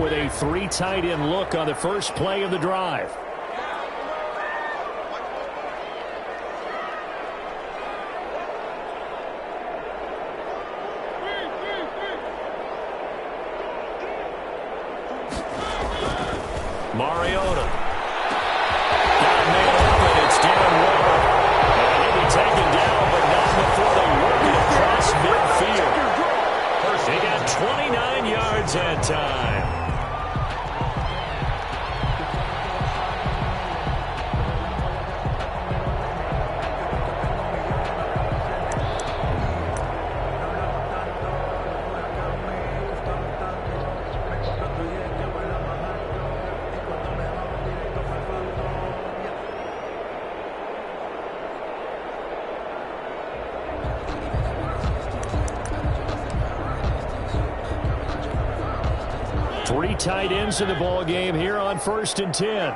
With a 3 tight end look on the first play of the drive. Mariota. Got a man open. It's Darren Waller. And he'll be taken down, but not before they work it across midfield. He got 29 yards that time. Three tight ends in the ball game here on 1st and 10.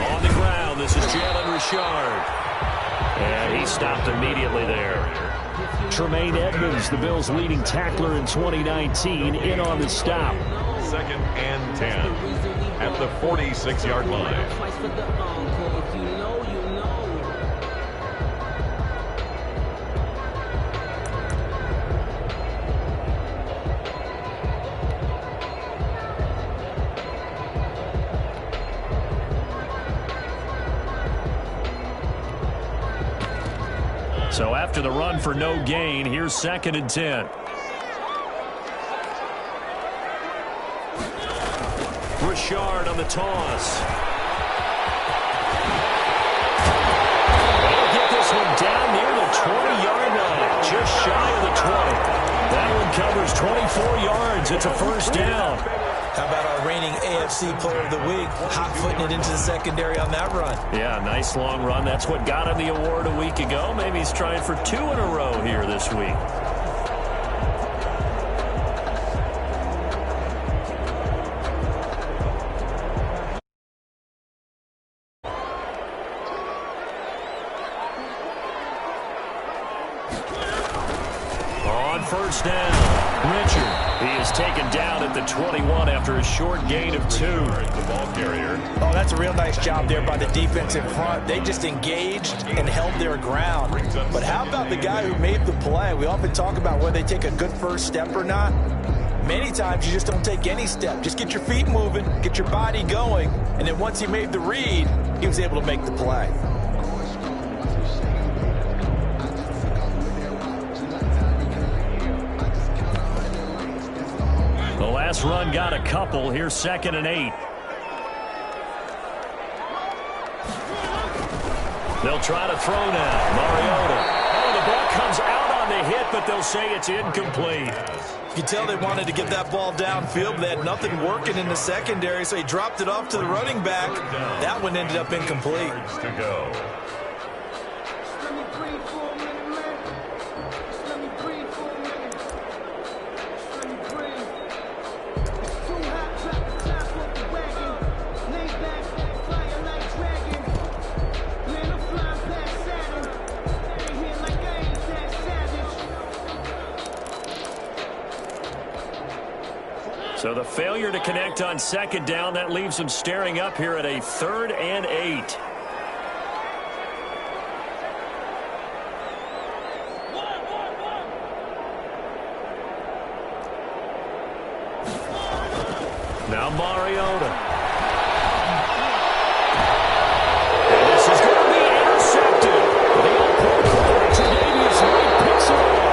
On the ground, this is Jalen Richard. And he stopped immediately there. Tremaine Edmonds, the Bills' leading tackler in 2019, in on the stop. 2nd and 10 at the 46-yard line. So after the run for no gain, here's 2nd and 10. Richard on the toss. They'll get this one down near the 20-yard line, just shy of the 20. That one covers 24 yards. It's a 1st down. How about our reigning AFC Player of the Week, hot-footing it into the secondary on that run? Yeah, nice long run. That's what got him the award a week ago. Maybe he's trying for 2 in a row here this week. On 1st down, Richard. He is taken down at the 21 after a short gain of 2. The ball carrier. Oh, that's a real nice job there by the defense in front. They just engaged and held their ground. But how about the guy who made the play? We often talk about whether they take a good first step or not. Many times you just don't take any step. Just get your feet moving, get your body going, and then once he made the read, he was able to make the play. The last run got a couple. Here's 2nd and 8. They'll try to throw now. Mariota. Oh, the ball comes out on the hit, but they'll say it's incomplete. You can tell they wanted to get that ball downfield, but they had nothing working in the secondary, so he dropped it off to the running back. That one ended up incomplete. To go. So the failure to connect on 2nd down, that leaves them staring up here at a 3rd and 8. Now Mariota. And this is going to be intercepted. The all-pro Tre'Davious White picks it off.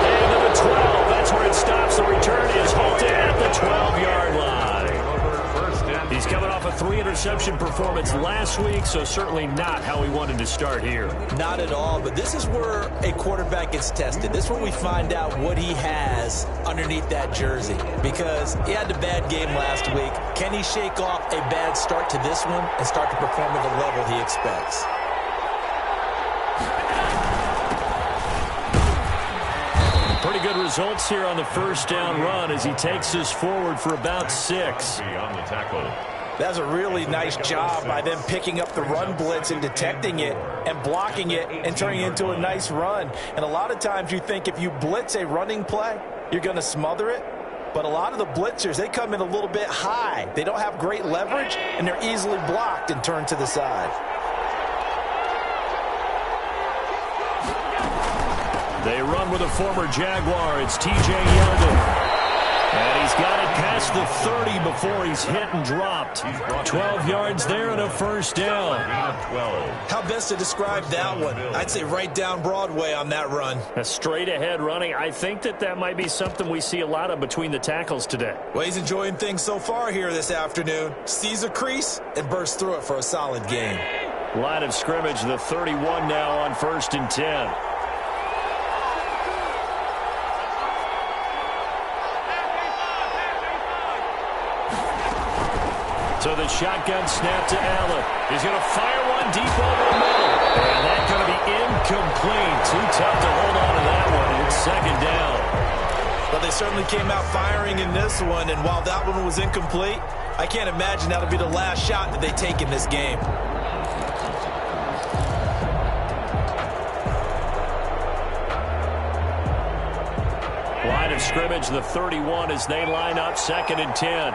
And to the 12. That's where it stops. The return is halted at the 12-yard line. He's coming off a 3-interception performance last week, so certainly not how he wanted to start here. Not at all, but this is where a quarterback gets tested. This is where we find out what he has underneath that jersey, because he had a bad game last week. Can he shake off a bad start to this one and start to perform at the level he expects? Pretty good results here on the 1st down run as he takes us forward for about 6. On the tackle. That's a really nice job by them picking up the run blitz and detecting it and blocking it and turning it into a nice run. And a lot of times you think if you blitz a running play, you're going to smother it. But a lot of the blitzers, they come in a little bit high. They don't have great leverage, and they're easily blocked and turned to the side. They run with a former Jaguar. It's T.J. Yeldon. And he's got it past the 30 before he's hit and dropped. 12 yards there and a first down. How best to describe that one? I'd say right down Broadway on that run. A straight ahead running. I think that might be something we see a lot of between the tackles today. Well, he's enjoying things so far here this afternoon. Sees a crease and bursts through it for a solid gain. Line of scrimmage, the 31 now on 1st and 10. So the shotgun snap to Allen. He's going to fire one deep over the middle. And that's going to be incomplete. Too tough to hold on to that one. It's 2nd down. But they certainly came out firing in this one. And while that one was incomplete, I can't imagine that'll be the last shot that they take in this game. Line of scrimmage, the 31 as they line up 2nd and 10.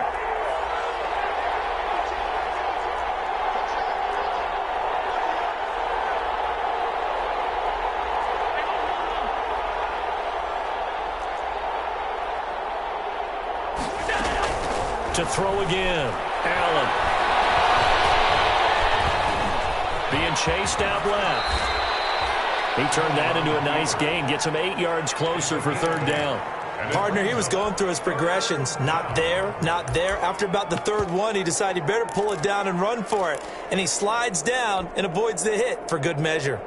To throw again. Allen. Being chased out left. He turned that into a nice gain. Gets him 8 yards closer for 3rd down. Partner, he was going through his progressions. Not there, not there. After about the 3rd one, he decided he better pull it down and run for it. And he slides down and avoids the hit for good measure.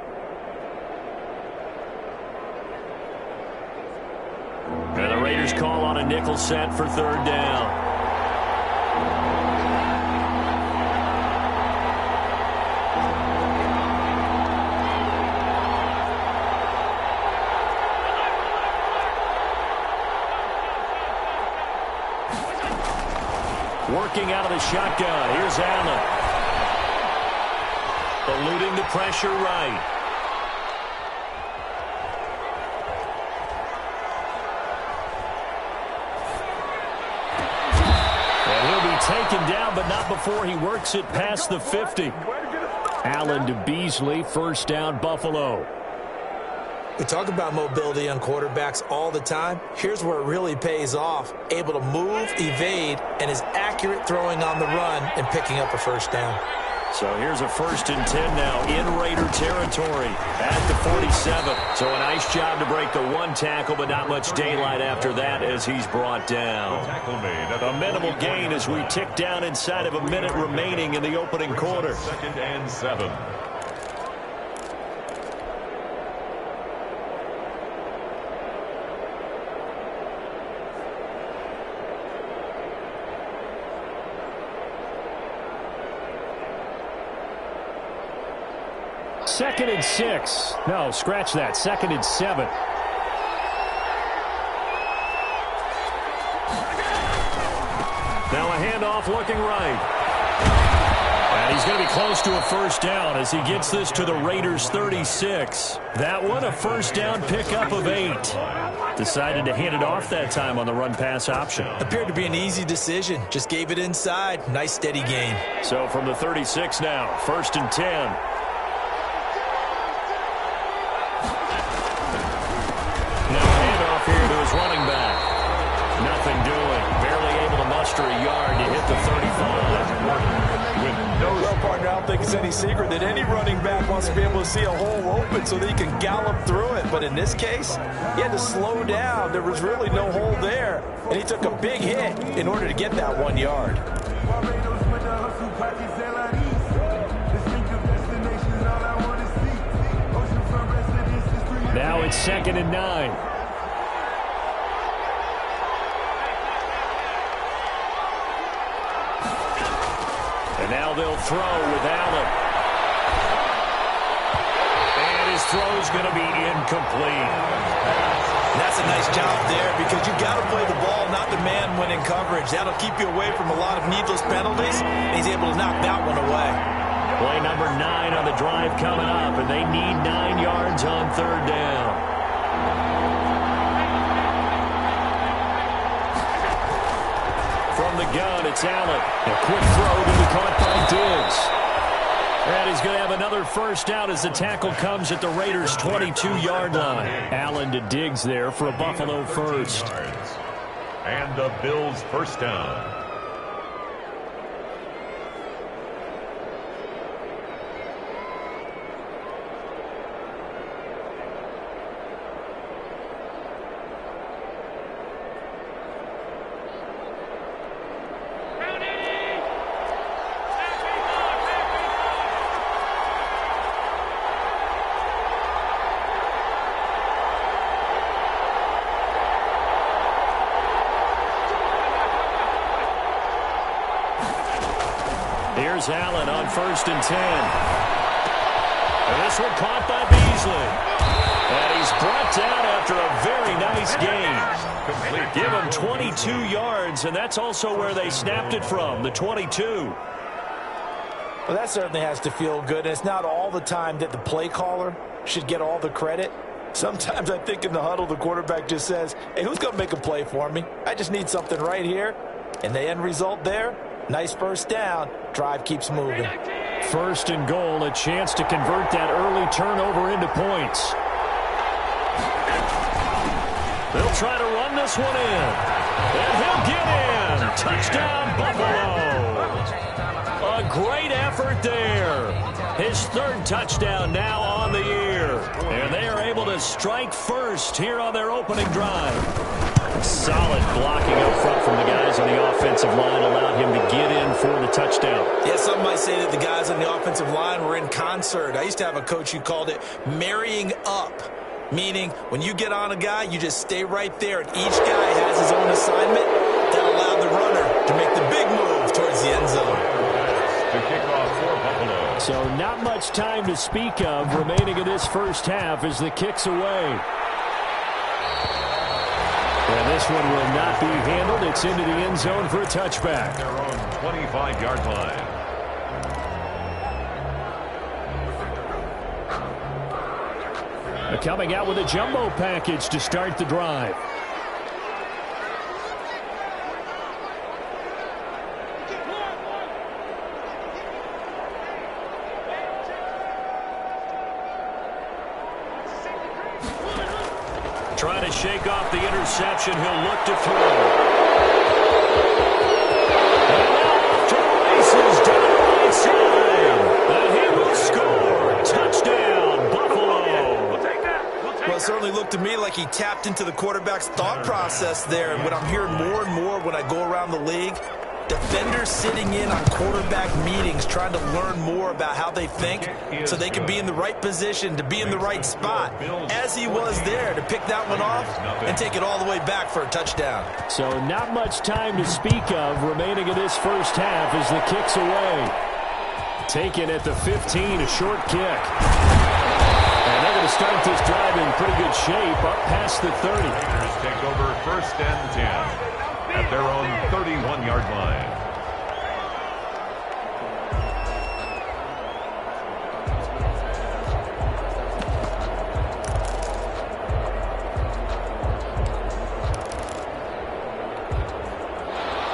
And the Raiders call on a nickel set for 3rd down. Working out of the shotgun. Here's Allen. Eluding the pressure right. And he'll be taken down, but not before he works it past the 50. Allen to Beasley. 1st down, Buffalo. We talk about mobility on quarterbacks all the time. Here's where it really pays off. Able to move, evade, and is accurate throwing on the run and picking up a 1st down. So here's a 1st and 10 now in Raider territory at the 47. So a nice job to break the 1 tackle, but not much daylight after that as he's brought down. A minimal gain as we tick down inside of a minute remaining in the opening quarter. 2nd and 7. Second and 6. No, scratch that. 2nd and 7. Now a handoff looking right. And he's going to be close to a 1st down as he gets this to the Raiders 36. That one a 1st down pickup of 8. Decided to hand it off that time on the run-pass option. Appeared to be an easy decision. Just gave it inside. Nice steady gain. So from the 36 now, 1st and 10. Running back. Nothing doing. Barely able to muster a yard to hit the 35. Well, partner, I don't think it's any secret that any running back wants to be able to see a hole open so that he can gallop through it. But in this case, he had to slow down. There was really no hole there. And he took a big hit in order to get that 1 yard. Now it's 2nd and 9. And now they'll throw with Allen. And his throw's going to be incomplete. That's a nice job there because you got to play the ball, not the man when in coverage. That'll keep you away from a lot of needless penalties. He's able to knock that one away. Play number 9 on the drive coming up, and they need 9 yards on third down. From the gun, it's Allen. A quick throw to be caught by Diggs. And he's going to have another first down as the tackle comes at the Raiders' 22-yard line. Allen to Diggs there for a Buffalo first. And the Bills' first down. Here's Allen on 1st and 10. And this one caught by Beasley. And he's brought down after a very nice gain. Give him 22 yards, and that's also where they snapped it from, the 22. Well, that certainly has to feel good. And it's not all the time that the play caller should get all the credit. Sometimes I think in the huddle, the quarterback just says, hey, who's going to make a play for me? I just need something right here. And the end result there, nice first down. Drive keeps moving. 1st and goal, a chance to convert that early turnover into points. They'll try to run this one in. And he'll get in. Touchdown, Buffalo. A great effort there. His 3rd touchdown now on the year. And they are able to strike first here on their opening drive. Solid blocking up front from the guys on the offensive line allowed him to get in for the touchdown. Yeah, some might say that the guys on the offensive line were in concert. I used to have a coach who called it marrying up, meaning when you get on a guy, you just stay right there, and each guy has his own assignment that allowed the runner to make the big move towards the end zone. To kick off for Buffalo. So not much time to speak of remaining in this first half as the kick's away. And this one will not be handled. It's into the end zone for a touchback. Their own 25-yard line. Coming out with a jumbo package to start the drive. Trying to shake off the interception. He'll look to throw. And now off to the races down the right side. And he will score. Touchdown, Buffalo. Well, it certainly looked to me like he tapped into the quarterback's thought process there. And what I'm hearing more and more when I go around the league, defenders sitting in on quarterback meetings trying to learn more about how they think so they can be in the right position to be in the right spot, as he was there to pick that one off and take it all the way back for a touchdown. So not much time to speak of remaining in this first half as the kick's away. Taken at the 15, a short kick. And they're going to start this drive in pretty good shape up past the 30. Raiders take over 1st and 10. At their own 31-yard line.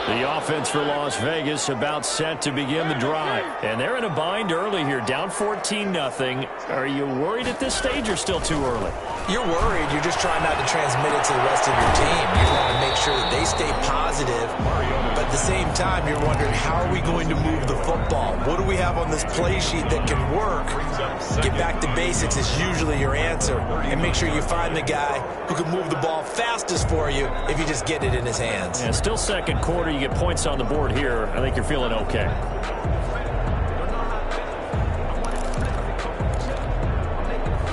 The offense for Las Vegas about set to begin the drive. And they're in a bind early here, down 14-0. Are you worried at this stage or still too early? You're worried. You're just trying not to transmit it to the rest of your team. You want to make sure that they stay positive. But at the same time, you're wondering, how are we going to move the football? What do we have on this play sheet that can work? Get back to basics is usually your answer. And make sure you find the guy who can move the ball fastest for you if you just get it in his hands. Yeah, still second quarter. You get points on the board here. I think you're feeling okay.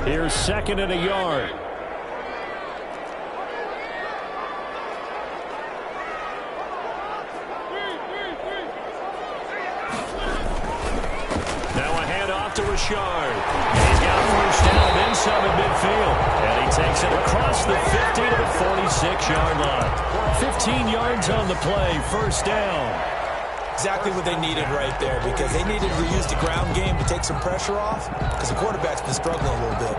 Here's 2nd and a yard. Now a handoff to Richard. He's got 1st down and then some at midfield. And he takes it across the 50 to the 6-yard line. 15 yards on the play, first down. Exactly what they needed right there, because they needed to use the ground game to take some pressure off, because the quarterback's been struggling a little bit.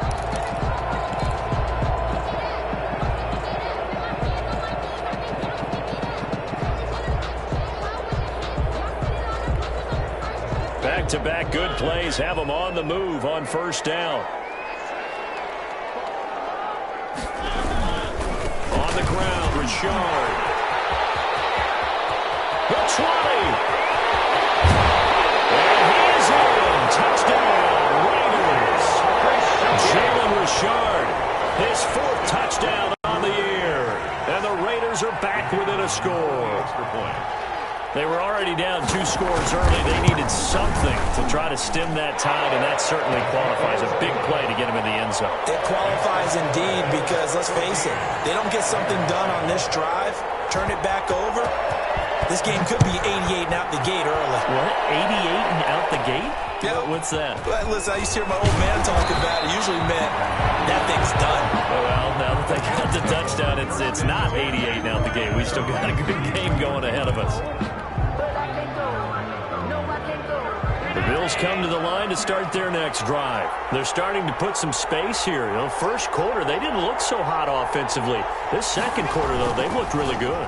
Back-to-back good plays have them on the move on first down. On the ground, Richard. The 20. And he is in. Touchdown, Raiders. Jalen Richard, his 4th touchdown on the year. And the Raiders are back within a score. Extra point. They were already down 2 scores early. They needed something to try to stem that tide, and that certainly qualifies. A big play to get him in the end zone. It qualifies indeed, because let's face it, they don't get something done on this drive, turn it back over, this game could be 88 and out the gate early. What? 88 and out the gate? Yeah. What's that? But listen, I used to hear my old man talk about it. Usually meant that thing's done. Well, now that they got the touchdown, it's not 88 and out the gate. We still got a good game going ahead of us. The Bills come to the line to start their next drive. They're starting to put some space here. You know, first quarter, they didn't look so hot offensively. This second quarter, though, they've looked really good.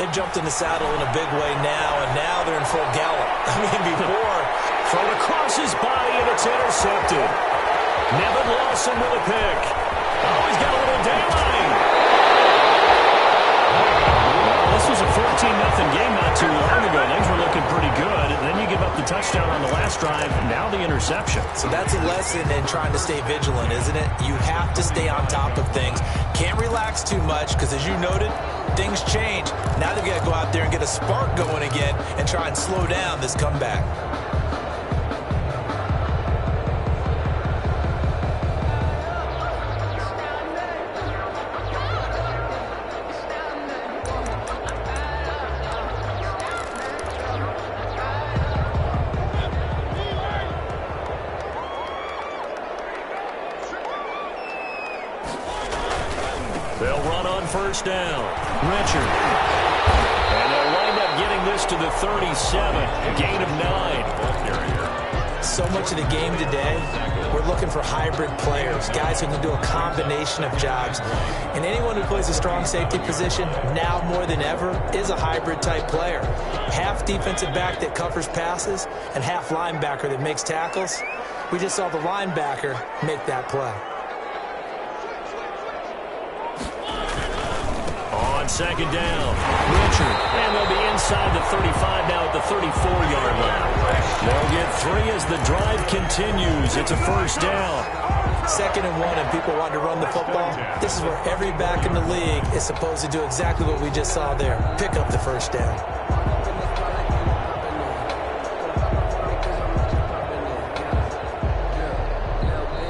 They've jumped in the saddle in a big way now, and now they're in full gallop. I mean, before, thrown across his body, and it's intercepted. Nevin Lawson with a pick. Oh, he's got a little daylight. This was a 14-0 game not too long ago. Things were looking pretty good. And then you give up the touchdown on the last drive. Now the interception. So that's a lesson in trying to stay vigilant, isn't it? You have to stay on top of things. Can't relax too much, because as you noted, things change. Now they've got to go out there and get a spark going again and try and slow down this comeback. They'll run on first down. Richard. And they'll wind up getting this to the 37. A gain of 9. So much of the game today, we're looking for hybrid players, guys who can do a combination of jobs. And anyone who plays a strong safety position, now more than ever, is a hybrid type player. Half defensive back that covers passes and half linebacker that makes tackles. We just saw the linebacker make that play. On second down, Richard. And they'll be inside the 35 now at the 34-yard line. They'll get 3 as the drive continues. It's a first down. 2nd and 1, and people want to run the football. This is where every back in the league is supposed to do exactly what we just saw there. Pick up the first down.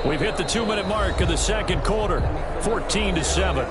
We've hit the 2-minute mark of the second quarter. 14-7.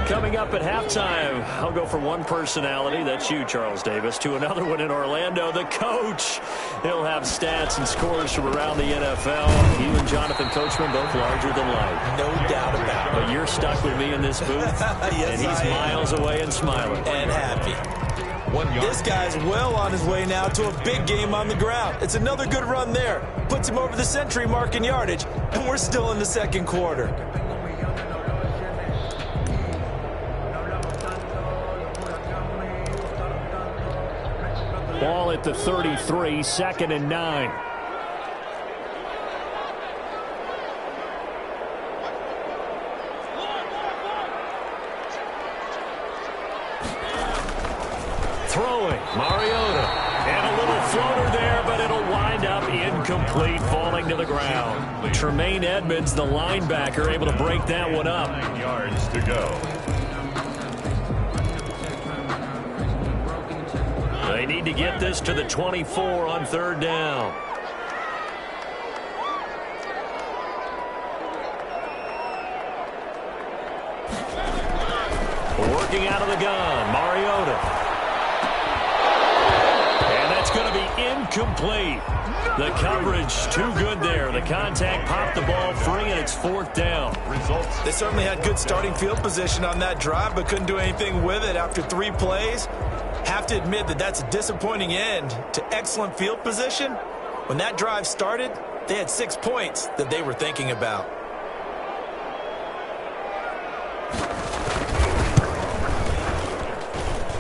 Coming up at halftime, I'll go from one personality, that's you, Charles Davis, to another one in Orlando, the coach. He'll have stats and scores from around the NFL. You and Jonathan Coachman, both larger than life. No doubt about it. But you're stuck with me in this booth, yes, and he's miles away and smiling. And happy. This guy's well on his way now to a big game on the ground. It's another good run there. Puts him over the century mark in yardage, and we're still in the second quarter. Ball at the 33, 2nd and 9. Throwing, Mariota. And a little floater there, but it'll wind up incomplete, falling to the ground. Tremaine Edmonds, the linebacker, able to break that one up. 9 yards to go. They need to get this to the 24 on third down. Working out of the gun, Mariota. And that's going to be incomplete. The coverage too good there. The contact popped the ball free, and it's fourth down. They certainly had good starting field position on that drive, but couldn't do anything with it after 3 plays. Have to admit that that's a disappointing end to excellent field position. When that drive started, they had 6 points that they were thinking about.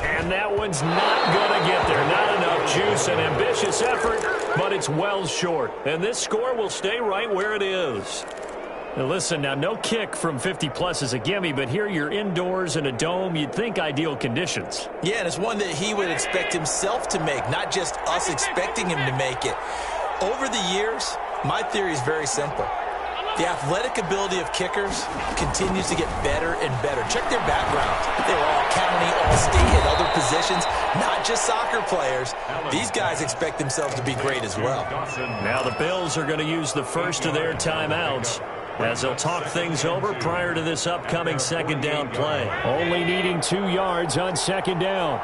And that one's not going to get there. Not enough juice. An ambitious effort, but it's well short. And this score will stay right where it is. Now listen, now no kick from 50-plus is a gimme, but here you're indoors in a dome. You'd think ideal conditions. Yeah, and it's one that he would expect himself to make, not just us expecting him to make it. Over the years, my theory is very simple. The athletic ability of kickers continues to get better and better. Check their background. They were all county, all state, and other positions, not just soccer players. These guys expect themselves to be great as well. Now the Bills are going to use the first of their timeouts as they'll talk things over prior to this upcoming second down play. Only needing 2 yards on second down.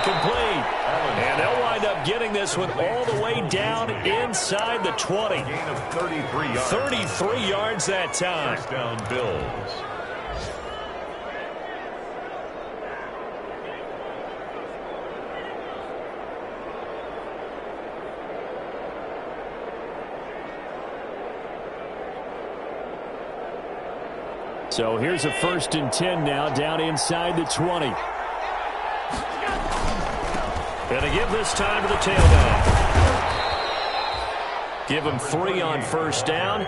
Complete. And they'll wind up getting this one all the way down inside the 20. Gain of 33 yards. 33 yards that time. First down, Bills. So here's a 1st and 10 now, down inside the 20. Going to give this time to the tailback. Give him 3 on first down.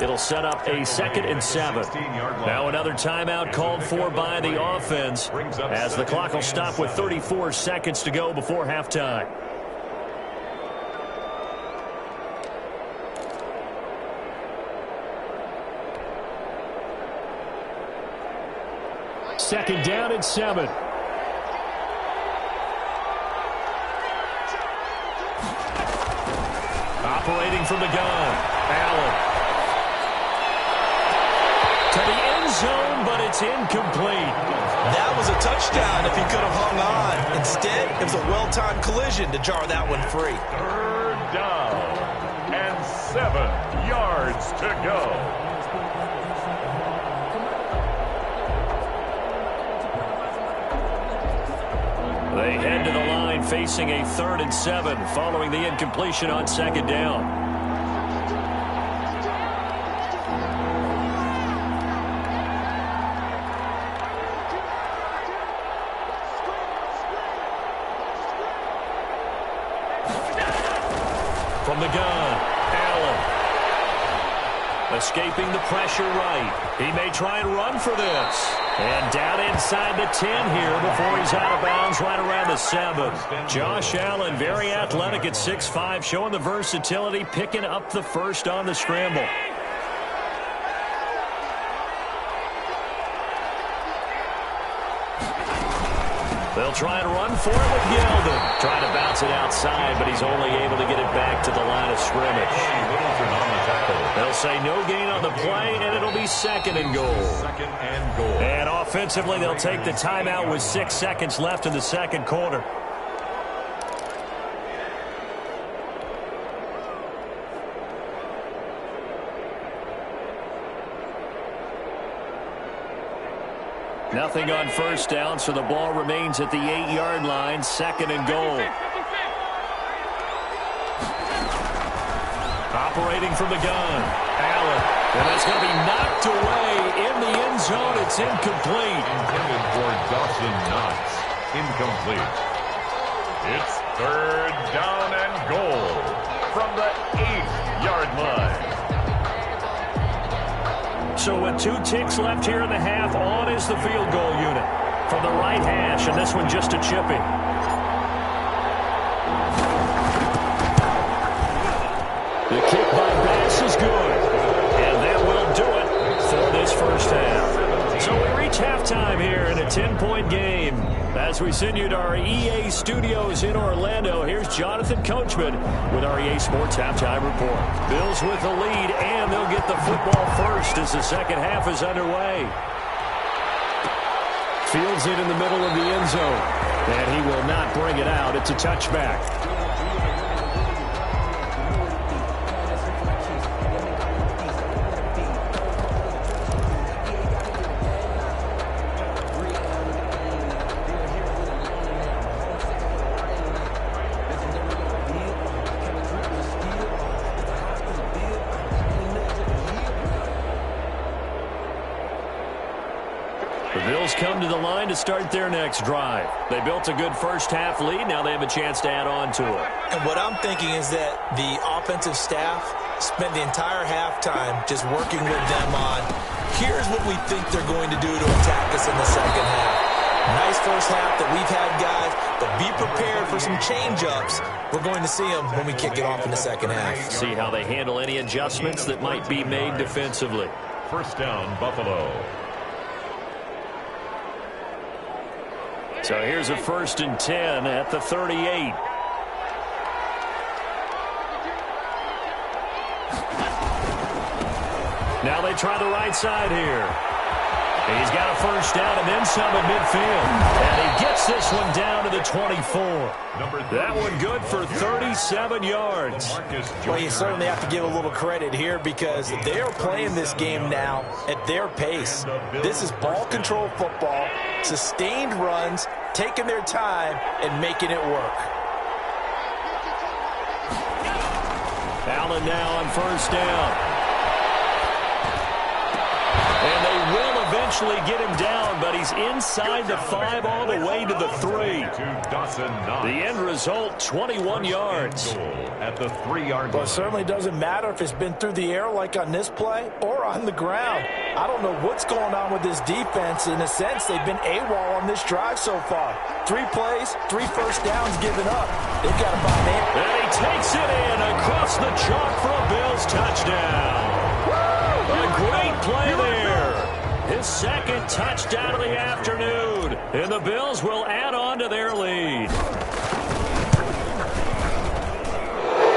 It'll set up a 2nd and 7. Now another timeout called for by the offense as the clock will stop with 34 seconds to go before halftime. Second down and 7. Operating from the gun, Allen. To the end zone, but it's incomplete. That was a touchdown if he could have hung on. Instead, it was a well-timed collision to jar that one free. 3rd down and 7 yards to go. They head to the line facing a 3rd and 7 following the incompletion on second down. From the gun, Allen. Escaping the pressure right. He may try and run for this. And down inside the 10 here before he's out of bounds right around the 7. Josh Allen, very athletic at 6'5", showing the versatility, picking up the first on the scramble. They'll try and run for it with Yeldon. Trying to bounce it outside, but he's only able to get it back to the line of scrimmage. They'll say no gain on the play, and it'll be 2nd and goal. 2nd and goal. And offensively, they'll take the timeout with 6 seconds left in the second quarter. Nothing on first down, so the ball remains at the 8-yard line, 2nd and goal. Operating from the gun, Allen. And that's going to be knocked away in the end zone. It's incomplete. Intended for Dawson Knox. Incomplete. It's 3rd down and goal from the 8-yard line. So with 2 ticks left here in the half, on is the field goal unit from the right hash, and this one just a chipping. The kick by Bass is good, and that will do it for this first half. So we reach halftime here in a 10-point game. As we send you to our EA studios in Orlando, here's Jonathan Coachman with our EA Sports Halftime Report. Bills with the lead, and they'll get the football first as the second half is underway. Fields it in the middle of the end zone, and he will not bring it out. It's a touchback. Come to the line to start their next drive. They built a good first half lead. Now they have a chance to add on to it. And what I'm thinking is that the offensive staff spent the entire halftime just working with them on, here's what we think they're going to do to attack us in the second half. Nice first half that we've had, guys, but be prepared for some change-ups. We're going to see them when we kick it off in the second half. See how they handle any adjustments that might be made defensively. First down, Buffalo. So here's a 1st and 10 at the 38. Now they try the right side here. He's got a first down and then some at midfield. And he gets this one down to the 24. That one good for 37 yards. Well, you certainly have to give a little credit here because they are playing this game now at their pace. This is ball control football, sustained runs, taking their time and making it work. Allen now on first down. And they will eventually get him down, but he's inside the 5 all the way to the 3. The end result, 21 yards. At the 3-yard line. Well, it certainly doesn't matter if it's been through the air like on this play or on the ground. I don't know what's going on with this defense. In a sense, they've been AWOL on this drive so far. 3 plays, 3 first downs given up. They've got to buy in. And he takes it in across the chalk for a Bills touchdown. A great play there. His second touchdown of the afternoon. And the Bills will add on to their lead.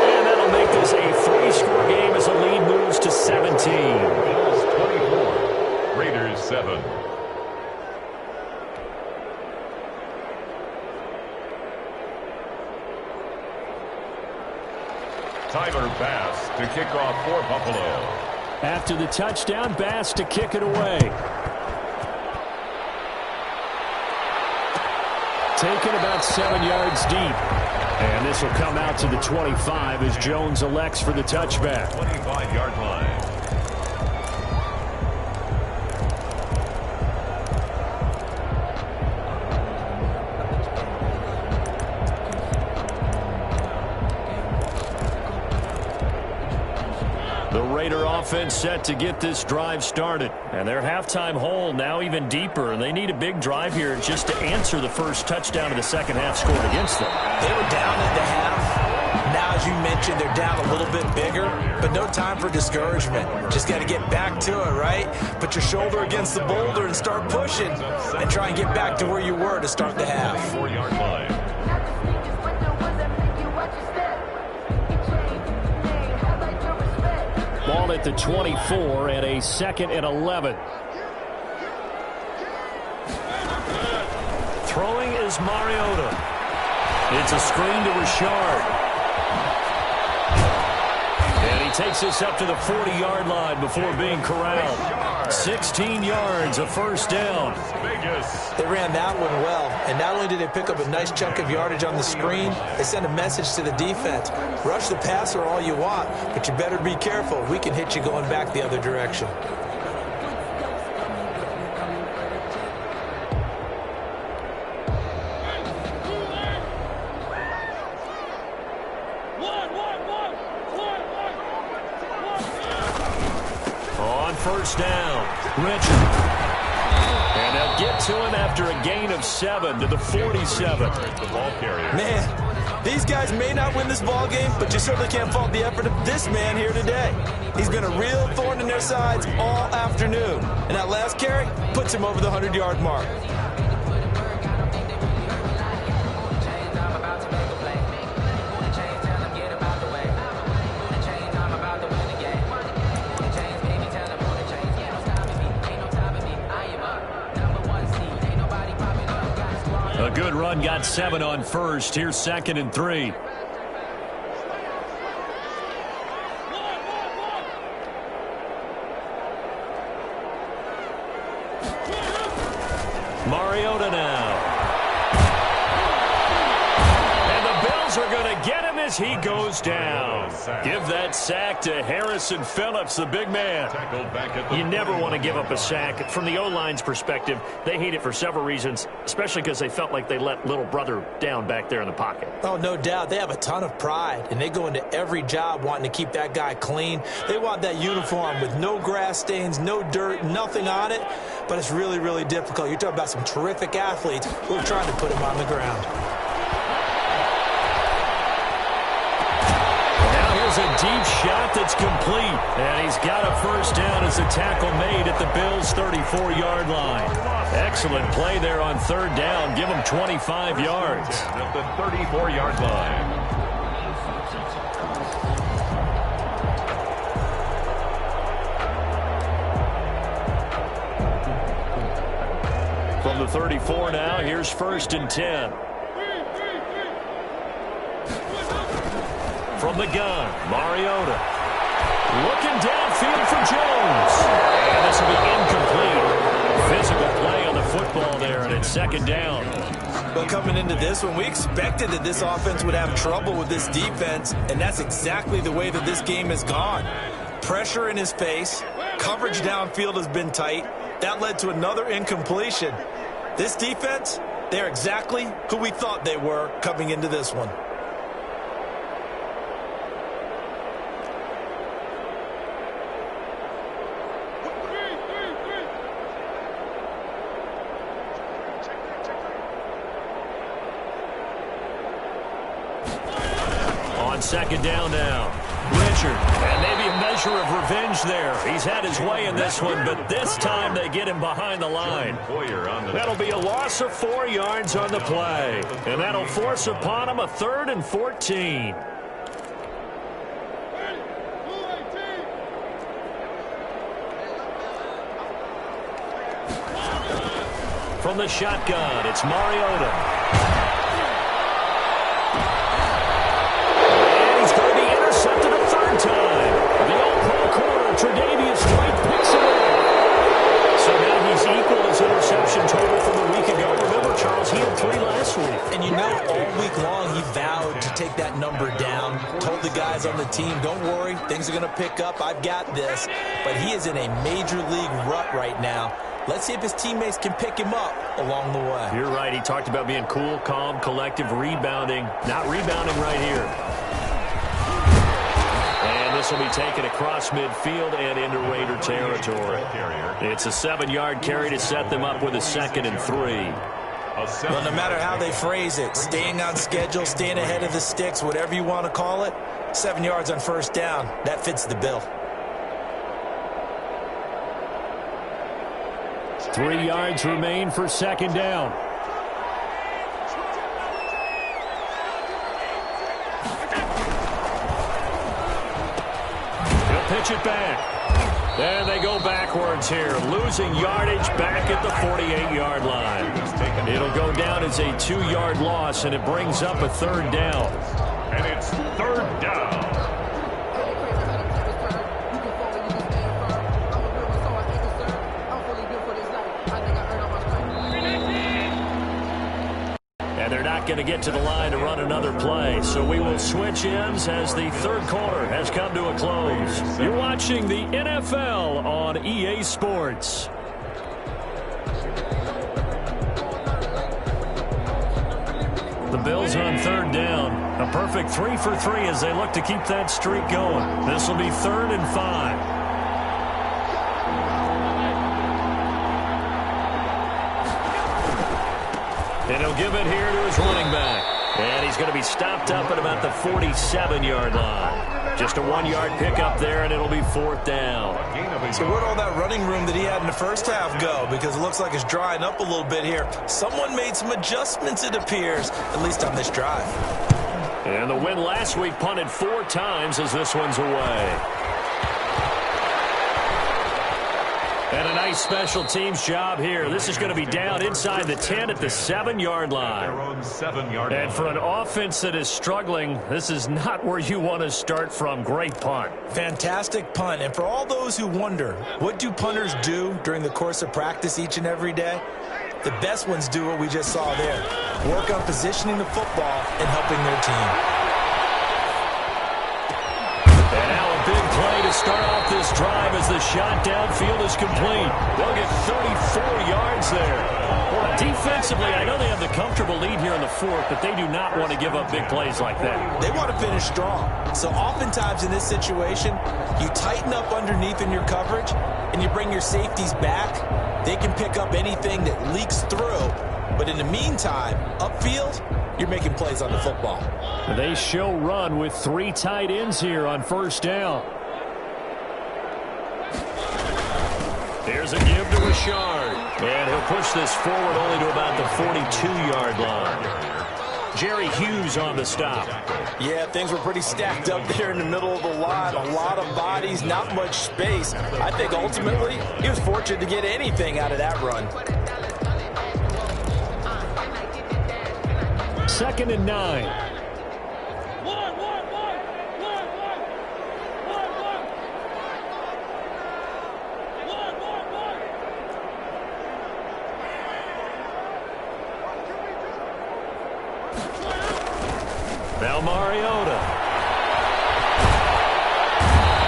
And that'll make this a 3-score game as the lead moves to 17. Bills 24, Raiders 7. Tyler Bass to kick off for Buffalo. After the touchdown, Bass to kick it away. Taken about 7 yards deep. And this will come out to the 25 as Jones elects for the touchback. 25-yard line. Raider offense set to get this drive started. And their halftime hole now even deeper. And they need a big drive here just to answer the first touchdown of the second half scored against them. They were down at the half. Now, as you mentioned, they're down a little bit bigger. But no time for discouragement. Just got to get back to it, right? Put your shoulder against the boulder and start pushing. And try and get back to where you were to start the half. 4-yard line. Ball at the 24 and a 2nd and 11. Throwing is Mariota. It's a screen to Richard. And he takes this up to the 40-yard line before being corralled. 16 yards, a first down. They ran that one well, and not only did they pick up a nice chunk of yardage on the screen, they sent a message to the defense. Rush the passer all you want, but you better be careful. We can hit you going back the other direction. On first down. Richard. And they'll get to him after a gain of 7 to the 47. The ball carrier. Man, these guys may not win this ball game, but you certainly can't fault the effort of this man here today. He's been a real thorn in their sides all afternoon. And that last carry puts him over the 100-yard mark. A good run, got 7 on first. Here's 2nd and 3. Mariota now. And the Bills are going to get him as he goes down. Give that sack to Harrison Phillips, the big man. You never want to give up a sack. From the O-line's perspective, they hate it for several reasons, especially because they felt like they let little brother down back there in the pocket. Oh, no doubt. They have a ton of pride, and they go into every job wanting to keep that guy clean. They want that uniform with no grass stains, no dirt, nothing on it, but it's really, really difficult. You're talking about some terrific athletes who are trying to put him on the ground. A deep shot that's complete. And he's got a first down as a tackle made at the Bills' 34-yard line. Excellent play there on 3rd down. Give him 25 yards. At the 34-yard line. From the 34 now, here's 1st and 10. From the gun, Mariota. Looking downfield for Jones. And this will be incomplete. Physical play on the football there, and it's 2nd down. But coming into this one, we expected that this offense would have trouble with this defense, and that's exactly the way that this game has gone. Pressure in his face. Coverage downfield has been tight. That led to another incompletion. This defense, they're exactly who we thought they were coming into this one. On 2nd down now, Richard. And maybe a measure of revenge there. He's had his way in this one, but this time they get him behind the line. That'll be a loss of 4 yards on the play. And that'll force upon him a 3rd and 14. From the shotgun, it's Mariota. Interception total from a week ago. Remember, Charles, he had 3 last week. And you know, all week long he vowed to take that number down. Told the guys on the team, don't worry, things are going to pick up. I've got this. But he is in a major league rut right now. Let's see if his teammates can pick him up along the way. You're right. He talked about being cool, calm, collective, rebounding. Not rebounding right here. And this will be taken across midfield and into Raider territory. It's a 7-yard carry to set them up with a 2nd and 3. Well, no matter how they phrase it, staying on schedule, staying ahead of the sticks, whatever you want to call it, 7 yards on 1st down, that fits the bill. 3 yards remain for 2nd down. He'll pitch it back. And they go backwards here, losing yardage back at the 48-yard line. It'll go down as a 2-yard loss, and it brings up a 3rd down. And it's 3rd down. And they're not going to get to the line to run another play. So we will switch ends as the 3rd quarter has come to a close. You're watching the NFL on EA Sports. The Bills on 3rd down. A perfect 3 for 3 as they look to keep that streak going. This will be 3rd and 5. And he'll give it here to his running back. And he's going to be stopped up at about the 47-yard line. Just a 1-yard pickup there, and it'll be 4th down. So where'd all that running room that he had in the first half go? Because it looks like it's drying up a little bit here. Someone made some adjustments, it appears, at least on this drive. And the win last week punted 4 times as this one's away. And a nice special teams job here. This is going to be down inside the 10 at the 7-yard line. And for an offense that is struggling, this is not where you want to start from. Great punt. Fantastic punt. And for all those who wonder, what do punters do during the course of practice each and every day? The best ones do what we just saw there. Work on positioning the football and helping their team. And now a big play to start off this drive as the shot downfield is complete. They'll get 34 yards there. Well, defensively, I know they have the comfortable lead here in the 4th, but they do not want to give up big plays like that. They want to finish strong. So oftentimes in this situation, you tighten up underneath in your coverage and you bring your safeties back. They can pick up anything that leaks through. But in the meantime, upfield, you're making plays on the football. They show run with 3 tight ends here on 1st down. Here's a give to Richard. And he'll push this forward only to about the 42-yard line. Jerry Hughes on the stop. Yeah, things were pretty stacked up there in the middle of the line. A lot of bodies, not much space. I think ultimately he was fortunate to get anything out of that run. 2nd and 9. Now Mariota.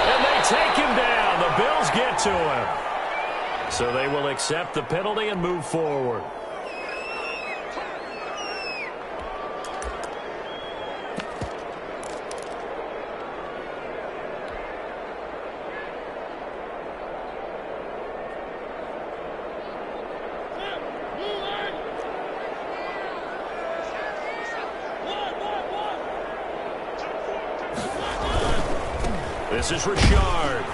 And they take him down. The Bills get to him. So they will accept the penalty and move forward. This is Richard.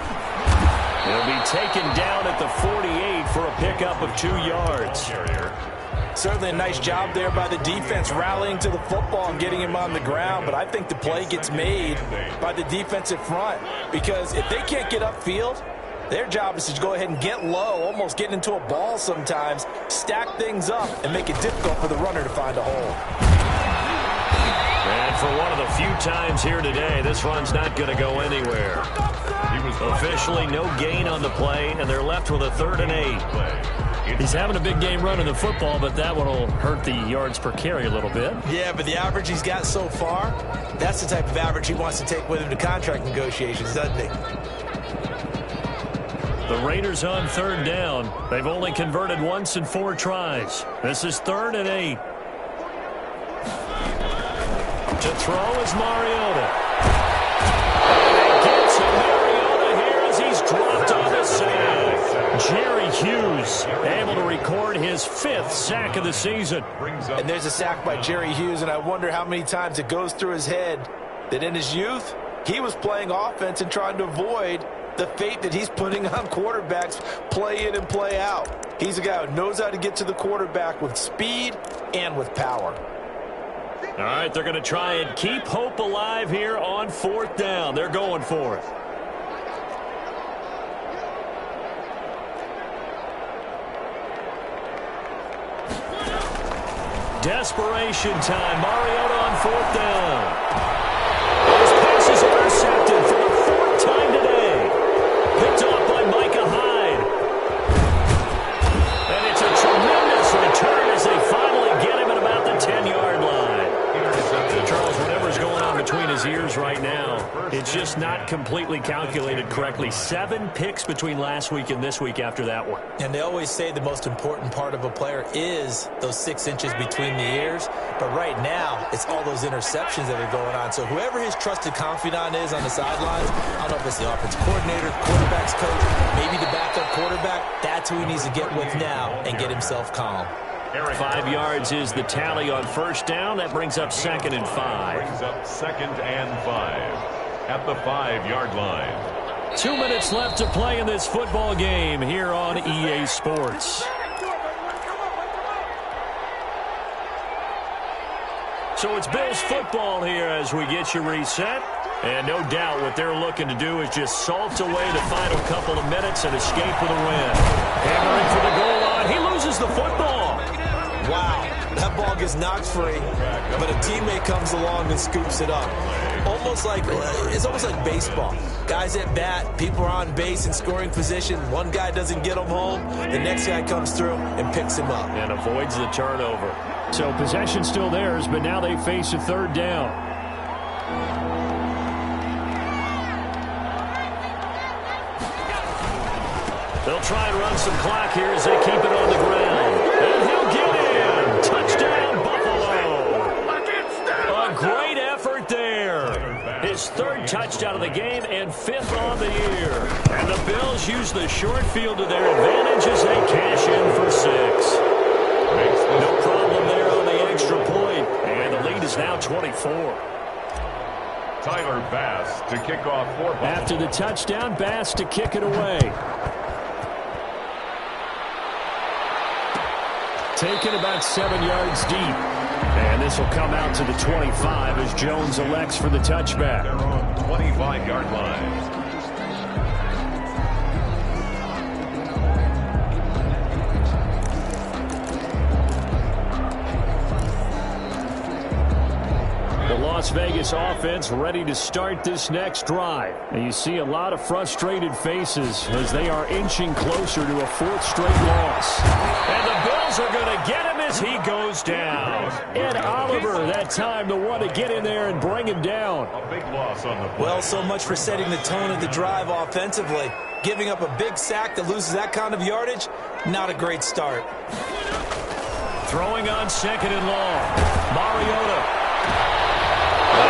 He'll be taken down at the 48 for a pickup of 2 yards. Certainly a nice job there by the defense rallying to the football and getting him on the ground, but I think the play gets made by the defensive front because if they can't get upfield, their job is to go ahead and get low, almost get into a ball sometimes, stack things up, and make it difficult for the runner to find a hole. And for one of the few times here today, this run's not going to go anywhere. Officially no gain on the play, and they're left with a 3rd and 8. He's having a big game running the football, but that one will hurt the yards per carry a little bit. Yeah, but the average he's got so far, that's the type of average he wants to take with him to contract negotiations, doesn't he? The Raiders on 3rd down. They've only converted once in 4 tries. This is 3rd and 8. To throw is Mariota. And gets Mariota here as he's dropped on the sack. Jerry Hughes able to record his 5th sack of the season. And there's a sack by Jerry Hughes, and I wonder how many times it goes through his head that in his youth, he was playing offense and trying to avoid the fate that he's putting on quarterbacks play in and play out. He's a guy who knows how to get to the quarterback with speed and with power. All right, they're going to try and keep hope alive here on 4th down. They're going for it. Desperation time. Mariota on 4th down. His pass is intercepted for the 4th time today. Picked off by Micah Hyde. And it's a tremendous return as they finally get him at about the 10-yard line. Charles, whatever's going on between his ears right now, it's just not completely calculated correctly. 7 picks between last week and this week after that one. And they always say the most important part of a player is those 6 inches between the ears. But right now, it's all those interceptions that are going on. So whoever his trusted confidant is on the sidelines, I don't know if it's the offensive coordinator, quarterback's coach, maybe the backup quarterback, that's who he needs to get with now and get himself calm. 5 yards is the tally on first down. That brings up 2nd and 5. Brings up 2nd and 5 at the 5-yard line. 2 minutes left to play in this football game here on EA Sports. So it's Bills football here as we get you reset. And no doubt what they're looking to do is just salt away the final couple of minutes and escape with a win. Hammering for the goal line. He loses the football. Wow, that ball gets knocked free, but a teammate comes along and scoops it up. It's almost like baseball. Guys at bat, people are on base in scoring position. One guy doesn't get him home. The next guy comes through and picks him up. And avoids the turnover. So possession still theirs, but now they face a 3rd down. They'll try and run some clock here as they keep it on the ground. And he'll get in. Touchdown, Buffalo. A great effort there. His 3rd touchdown of the game and 5th on the year. And the Bills use the short field to their advantage as they cash in for 6. No problem there on the extra point. And the lead is now 24. Tyler Bass to kick off for Buffalo. After the touchdown, Bass to kick it away. Taken about 7 yards deep. And this will come out to the 25 as Jones elects for the touchback. They're on 25-yard line. The Las Vegas offense ready to start this next drive. And you see a lot of frustrated faces as they are inching closer to a 4th straight loss. And the Bills are going to get him as he goes down. Ed Oliver, that time, the one to get in there and bring him down. A big loss on the play. Well, so much for setting the tone of the drive offensively. Giving up a big sack that loses that kind of yardage, not a great start. Throwing on 2nd and long. Mariota. My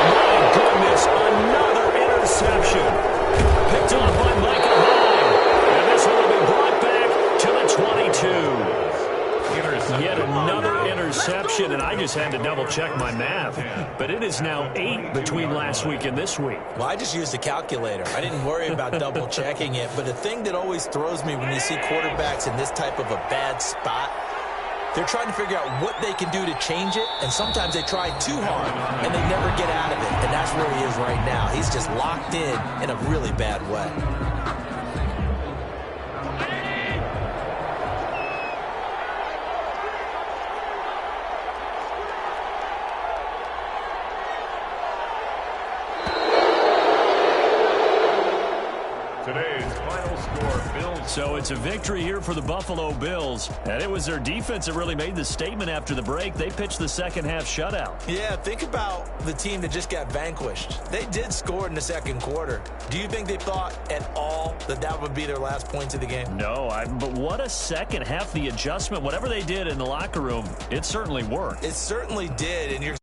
goodness, another interception. Picked off by Micah Hyde. And this one will be brought back to the 22. Yet another interception, and I just had to double-check my math. But it is now 8 between last week and this week. Well, I just used a calculator. I didn't worry about double-checking it. But the thing that always throws me when you see quarterbacks in this type of a bad spot, they're trying to figure out what they can do to change it, and sometimes they try too hard, and they never get out of it. And that's where he is right now. He's just locked in a really bad way. Today's final score, Bills. So it's a victory here for the Buffalo Bills. And it was their defense that really made the statement after the break. They pitched the second half shutout. Yeah, think about the team that just got vanquished. They did score in the 2nd quarter. Do you think they thought at all that that would be their last points of the game? No, but what a second half. The adjustment, whatever they did in the locker room, it certainly worked. It certainly did, and you're